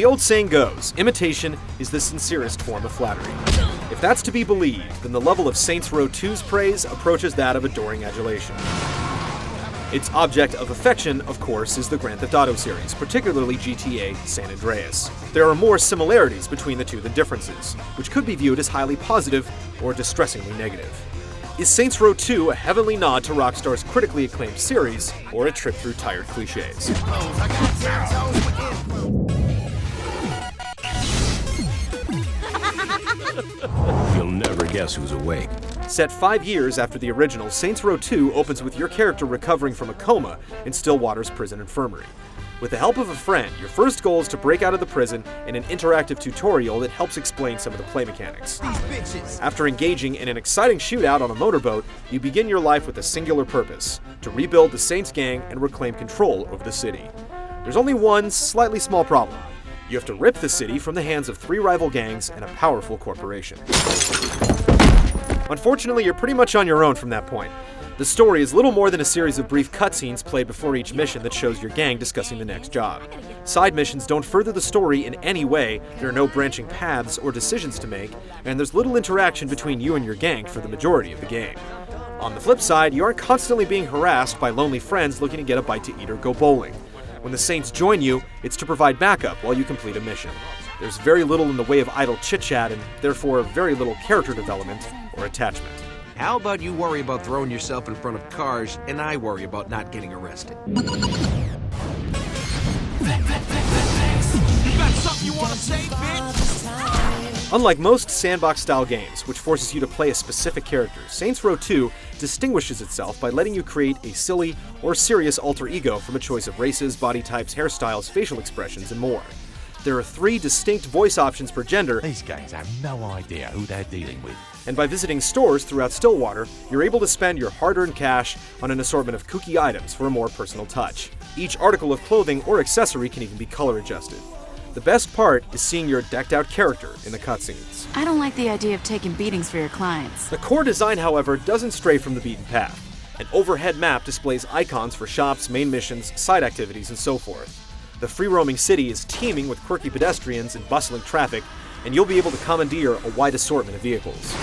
the old saying goes, imitation is the sincerest form of flattery. If that's to be believed, then the level of Saints Row 2's praise approaches that of adoring adulation. Its object of affection, of course, is the Grand Theft Auto series, particularly GTA San Andreas. There are more similarities between the two than differences, which could be viewed as highly positive or distressingly negative. Is Saints Row 2 a heavenly nod to Rockstar's critically acclaimed series, or a trip through tired cliches? You'll never guess who's awake. Set 5 years after the original, Saints Row 2 opens with your character recovering from a coma in Stillwater's prison infirmary. With the help of a friend, your first goal is to break out of the prison in an interactive tutorial that helps explain some of the play mechanics. After engaging in an exciting shootout on a motorboat, you begin your life with a singular purpose: to rebuild the Saints gang and reclaim control over the city. There's only one slightly small problem. You have to rip the city from the hands of 3 rival gangs and a powerful corporation. Unfortunately, you're pretty much on your own from that point. The story is little more than a series of brief cutscenes played before each mission that shows your gang discussing the next job. Side missions don't further the story in any way, there are no branching paths or decisions to make, and there's little interaction between you and your gang for the majority of the game. On the flip side, you aren't constantly being harassed by lonely friends looking to get a bite to eat or go bowling. When the Saints join you, it's to provide backup while you complete a mission. There's very little in the way of idle chit-chat and therefore very little character development or attachment. How about you worry about throwing yourself in front of cars, and I worry about not getting arrested? You got something you wanna say, bitch? Unlike most sandbox-style games, which forces you to play a specific character, Saints Row 2 distinguishes itself by letting you create a silly or serious alter ego from a choice of races, body types, hairstyles, facial expressions, and more. There are 3 distinct voice options per gender. These guys have no idea who they're dealing with. And by visiting stores throughout Stillwater, you're able to spend your hard-earned cash on an assortment of kooky items for a more personal touch. Each article of clothing or accessory can even be color adjusted. The best part is seeing your decked-out character in the cutscenes. I don't like the idea of taking beatings for your clients. The core design, however, doesn't stray from the beaten path. An overhead map displays icons for shops, main missions, side activities, and so forth. The free-roaming city is teeming with quirky pedestrians and bustling traffic, and you'll be able to commandeer a wide assortment of vehicles.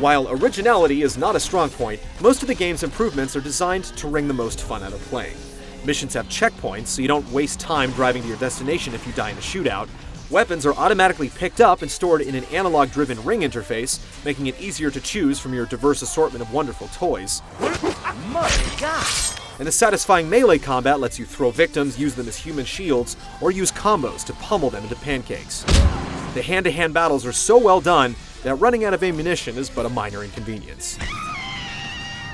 While originality is not a strong point, most of the game's improvements are designed to wring the most fun out of playing. Missions have checkpoints, so you don't waste time driving to your destination if you die in a shootout. Weapons are automatically picked up and stored in an analog-driven ring interface, making it easier to choose from your diverse assortment of wonderful toys. My God! And the satisfying melee combat lets you throw victims, use them as human shields, or use combos to pummel them into pancakes. The hand-to-hand battles are so well done that running out of ammunition is but a minor inconvenience.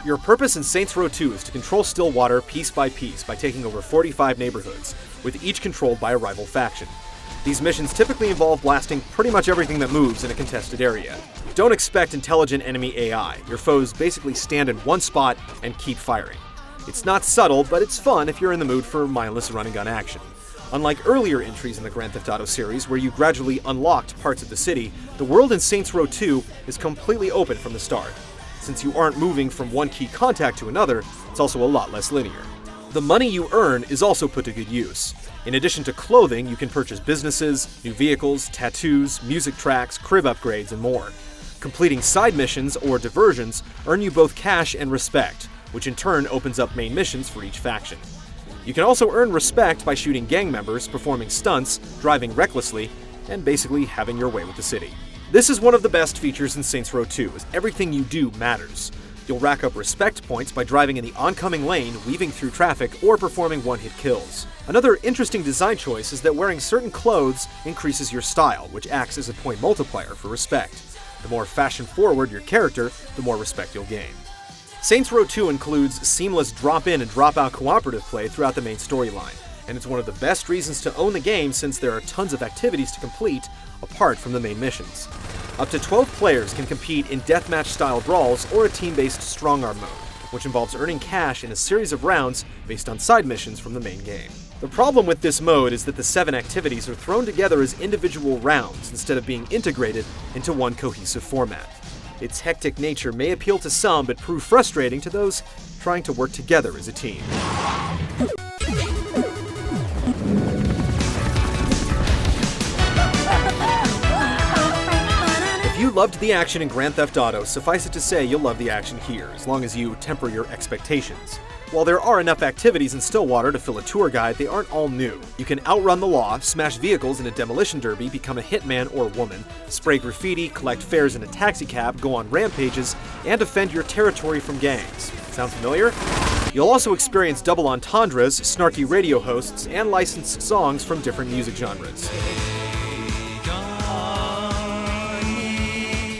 Your purpose in Saints Row 2 is to control Stillwater piece by taking over 45 neighborhoods, with each controlled by a rival faction. These missions typically involve blasting pretty much everything that moves in a contested area. Don't expect intelligent enemy AI. Your foes basically stand in one spot and keep firing. It's not subtle, but it's fun if you're in the mood for mindless run-and-gun action. Unlike earlier entries in the Grand Theft Auto series, where you gradually unlocked parts of the city, the world in Saints Row 2 is completely open from the start. Since you aren't moving from one key contact to another, it's also a lot less linear. The money you earn is also put to good use. In addition to clothing, you can purchase businesses, new vehicles, tattoos, music tracks, crib upgrades, and more. Completing side missions or diversions earn you both cash and respect, which in turn opens up main missions for each faction. You can also earn respect by shooting gang members, performing stunts, driving recklessly, and basically having your way with the city. This is one of the best features in Saints Row 2, as everything you do matters. You'll rack up respect points by driving in the oncoming lane, weaving through traffic, or performing one-hit kills. Another interesting design choice is that wearing certain clothes increases your style, which acts as a point multiplier for respect. The more fashion-forward your character, the more respect you'll gain. Saints Row 2 includes seamless drop-in and drop-out cooperative play throughout the main storyline, and it's one of the best reasons to own the game since there are tons of activities to complete apart from the main missions. Up to 12 players can compete in deathmatch-style brawls or a team-based strong-arm mode, which involves earning cash in a series of rounds based on side missions from the main game. The problem with this mode is that the 7 activities are thrown together as individual rounds instead of being integrated into one cohesive format. Its hectic nature may appeal to some, but prove frustrating to those trying to work together as a team. loved the action in Grand Theft Auto, suffice it to say you'll love the action here, as long as you temper your expectations. While there are enough activities in Stillwater to fill a tour guide, they aren't all new. You can outrun the law, smash vehicles in a demolition derby, become a hitman or woman, spray graffiti, collect fares in a taxicab, go on rampages, and defend your territory from gangs. Sound familiar? You'll also experience double entendres, snarky radio hosts, and licensed songs from different music genres.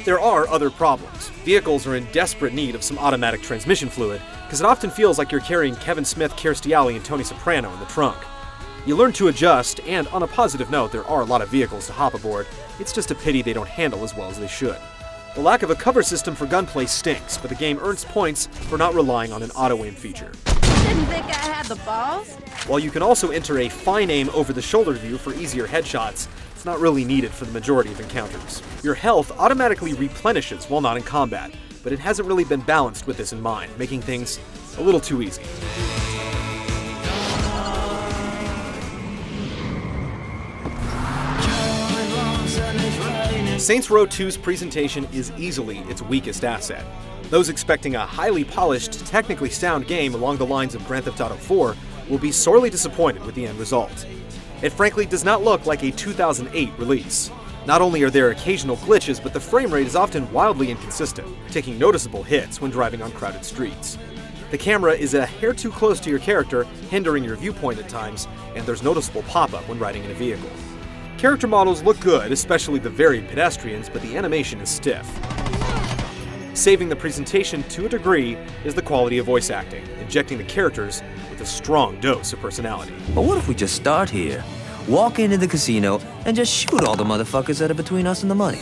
There are other problems. Vehicles are in desperate need of some automatic transmission fluid, because it often feels like you're carrying Kevin Smith, Kirstie Alley, and Tony Soprano in the trunk. You learn to adjust, and on a positive note, there are a lot of vehicles to hop aboard. It's just a pity they don't handle as well as they should. The lack of a cover system for gunplay stinks, but the game earns points for not relying on an auto-aim feature. Didn't think I had the balls. While you can also enter a fine aim over-the-shoulder view for easier headshots, it's not really needed for the majority of encounters. Your health automatically replenishes while not in combat, but it hasn't really been balanced with this in mind, making things a little too easy. Saints Row 2's presentation is easily its weakest asset. Those expecting a highly polished, technically sound game along the lines of Grand Theft Auto 4 will be sorely disappointed with the end result. It frankly does not look like a 2008 release. Not only are there occasional glitches, but the frame rate is often wildly inconsistent, taking noticeable hits when driving on crowded streets. The camera is a hair too close to your character, hindering your viewpoint at times, and there's noticeable pop-up when riding in a vehicle. Character models look good, especially the varied pedestrians, but the animation is stiff. Saving the presentation to a degree is the quality of voice acting, injecting the characters with a strong dose of personality. But what if we just start here, walk into the casino, and just shoot all the motherfuckers that are between us and the money?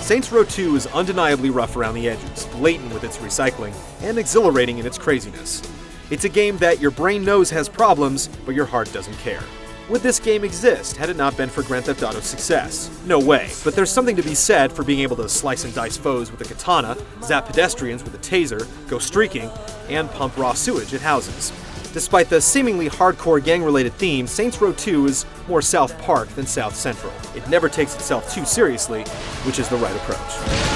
Saints Row 2 is undeniably rough around the edges, blatant with its recycling, and exhilarating in its craziness. It's a game that your brain knows has problems, but your heart doesn't care. Would this game exist had it not been for Grand Theft Auto's success? No way, but there's something to be said for being able to slice and dice foes with a katana, zap pedestrians with a taser, go streaking, and pump raw sewage at houses. Despite the seemingly hardcore gang-related theme, Saints Row 2 is more South Park than South Central. It never takes itself too seriously, which is the right approach.